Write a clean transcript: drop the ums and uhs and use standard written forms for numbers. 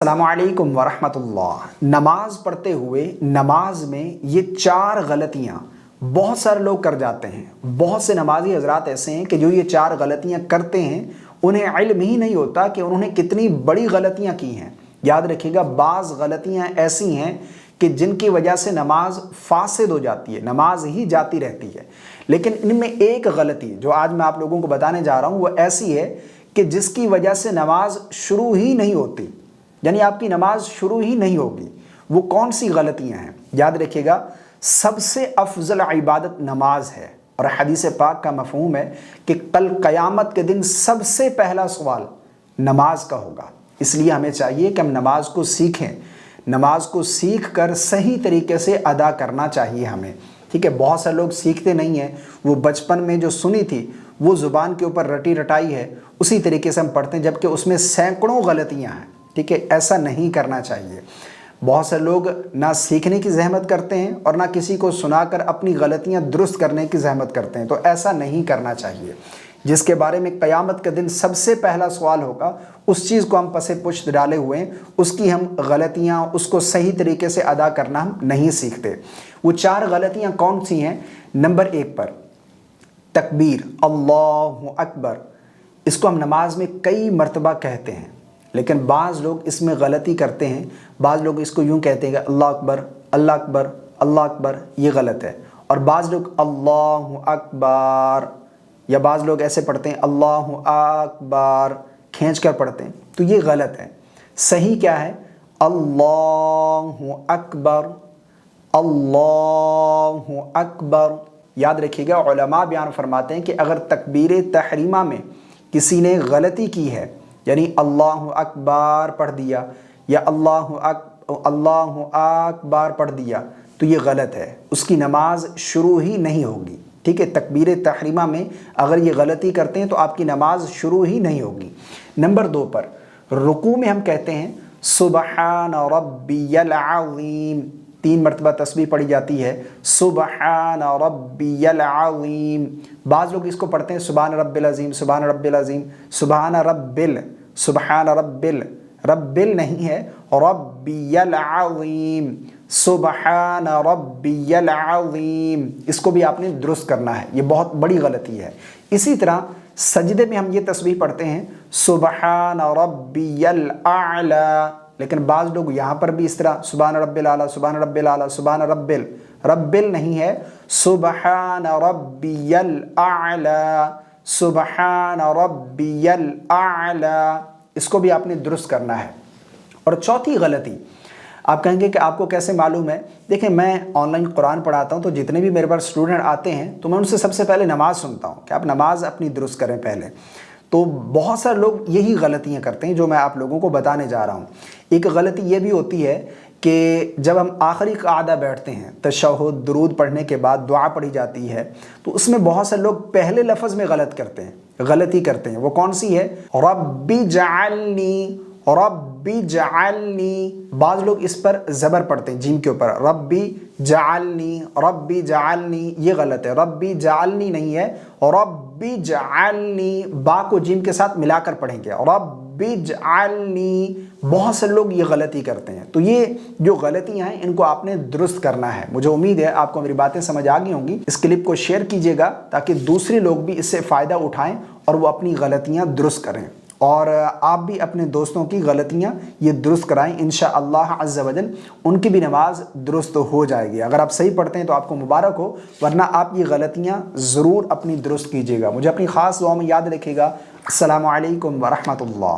अस्सलामु अलैकुम वरहमतुल्लाह। नमाज पढ़ते हुए नमाज में ये 4 गलतियाँ बहुत सारे लोग कर जाते हैं। बहुत से नमाजी हजरात ऐसे हैं कि जो ये 4 गलतियाँ करते हैं उन्हें इल्म ही नहीं होता कि उन्होंने कितनी बड़ी गलतियाँ की हैं। याद रखिएगा, बाज़ गलतियाँ ऐसी हैं कि जिनकी वजह से नमाज फासिद हो जाती है, नमाज ही जाती रहती है। लेकिन इनमें एक गलती जो आज मैं आप लोगों को बताने जा रहा हूँ वो ऐसी है कि जिसकी वजह से नमाज शुरू ही नहीं होती, यानी आपकी नमाज शुरू ही नहीं होगी। वो कौन सी गलतियां हैं? याद रखिएगा, सबसे अफजल इबादत नमाज है और हदीस पाक का मफहूम है कि कल क़यामत के दिन सबसे पहला सवाल नमाज का होगा। इसलिए हमें चाहिए कि हम नमाज को सीखें, नमाज को सीख कर सही तरीके से अदा करना चाहिए हमें। ठीक है, बहुत सारे लोग सीखते नहीं हैं, वो बचपन में जो सुनी थी वो ज़ुबान के ऊपर रटी रटाई है, उसी तरीके से हम पढ़ते हैं, जबकि उसमें सैकड़ों गलतियाँ हैं। ठीक है, ऐसा नहीं करना चाहिए। बहुत से लोग ना सीखने की जहमत करते हैं और ना किसी को सुनाकर अपनी गलतियां दुरुस्त करने की जहमत करते हैं, तो ऐसा नहीं करना चाहिए। जिसके बारे में क़यामत के दिन सबसे पहला सवाल होगा, उस चीज़ को हम पसे पुश्त डाले हुए हैं, उसकी हम गलतियां, उसको सही तरीके से अदा करना हम नहीं सीखते। वो 4 गलतियां कौन सी हैं? नंबर 1 पर तकबीर, अल्लाहु अकबर। इसको हम नमाज में कई मरतबा कहते हैं, लेकिन बाज़ लोग इसमें गलती करते हैं। बाज़ लोग इसको यूँ कहते हैं कि अल्लाह अकबर, अल्लाह अकबर, अल्लाह अकबर, ये गलत है। और बाज़ लोग अल्लाहु अकबर, या बाज़ लोग ऐसे पढ़ते हैं अल्लाहु अकबर, खींच कर पढ़ते हैं, तो ये गलत है। सही क्या है? अल्लाहु अकबर, अल्लाहु अकबर। याद रखिएगा, उलमा बयान फरमाते हैं कि अगर तकबीर तहरीमा में किसी ने गलती की है, यानी अल्लाहु अकबर पढ़ दिया या अल्लाहु अकबर पढ़ दिया, तो ये गलत है, उसकी नमाज शुरू ही नहीं होगी। ठीक है, तकबीर तहरीमा में अगर ये गलती करते हैं तो आपकी नमाज शुरू ही नहीं होगी। नंबर 2 पर रुकू में हम कहते हैं सुबहान रब्बियल अज़ीम। 3 मरतबा तस्बीह पढ़ी जाती है, सुबहान रब्बियल अज़ीम। बाज़ लोग इसको पढ़ते हैं सुबहान रब्बिल अज़ीम, सुबहान रब्बिल अज़ीम, सुबहान रब्बिल, सुबहान रब्बिल, रब्बिल नहीं है, रब्बियल अज़ीम, सुबहान रब्बियल अज़ीम। इसको भी आपने दुरुस्त करना है, ये बहुत बड़ी गलती है। इसी तरह सजदे में हम ये तस्बीह पढ़ते हैं सुबहान रब्बियल आला, लेकिन बाज़ लोग यहाँ पर भी इस तरह सुबहान रब्बिल आला, सुबहान रब्बिल आला, सुबहान रब्बिल, रब्बिल नहीं है, सुबहान रब्बियल आला, सुबहान रब्बियल आला। इसको भी आपने दुरुस्त करना है। और चौथी गलती, आप कहेंगे कि आपको कैसे मालूम है? देखिए, मैं ऑनलाइन कुरान पढ़ाता हूँ, तो जितने भी मेरे पास स्टूडेंट आते हैं तो मैं उनसे सबसे पहले नमाज़ सुनता हूँ कि आप नमाज़ अपनी दुरुस्त करें पहले। तो बहुत सारे लोग यही गलतियाँ करते हैं जो मैं आप लोगों को बताने जा रहा हूँ। एक गलती ये भी होती है कि जब हम आखिरी क़ादा बैठते हैं, तशहुद दुरूद पढ़ने के बाद दुआ पढ़ी जाती है, तो उसमें बहुत से लोग पहले लफ्ज़ में गलती करते हैं। वो कौन सी है? रब्बी जअलनी, रब्बी जअलनी। बाज़ लोग इस पर ज़बर पढ़ते हैं, जीम के ऊपर, रब्बी जअलनी, रब्बी जअलनी, ये गलत है। रब्बी जअलनी नहीं है, रब्बी जअलनी, बा को जीम के साथ मिलाकर पढ़ेंगे, रब्बी जअलनी। बहुत से लोग ये गलती करते हैं, तो ये जो गलतियां हैं इनको आपने दुरुस्त करना है। मुझे उम्मीद है आपको मेरी बातें समझ आ गई होंगी। इस क्लिप को शेयर कीजिएगा ताकि दूसरे लोग भी इससे फ़ायदा उठाएं और वो अपनी गलतियां दुरुस्त करें, और आप भी अपने दोस्तों की गलतियां ये दुरुस्त कराएं। इंशाअल्लाह अज़्ज़ वजल उनकी भी नमाज दुरुस्त हो जाएगी। अगर आप सही पढ़ते हैं तो आपको मुबारक हो, वरना आप ये गलतियां ज़रूर अपनी दुरुस्त कीजिएगा। मुझे अपनी ख़ास दुआ में याद रखिएगा। अस्सलामु अलैकुम वरहमतुल्लाह।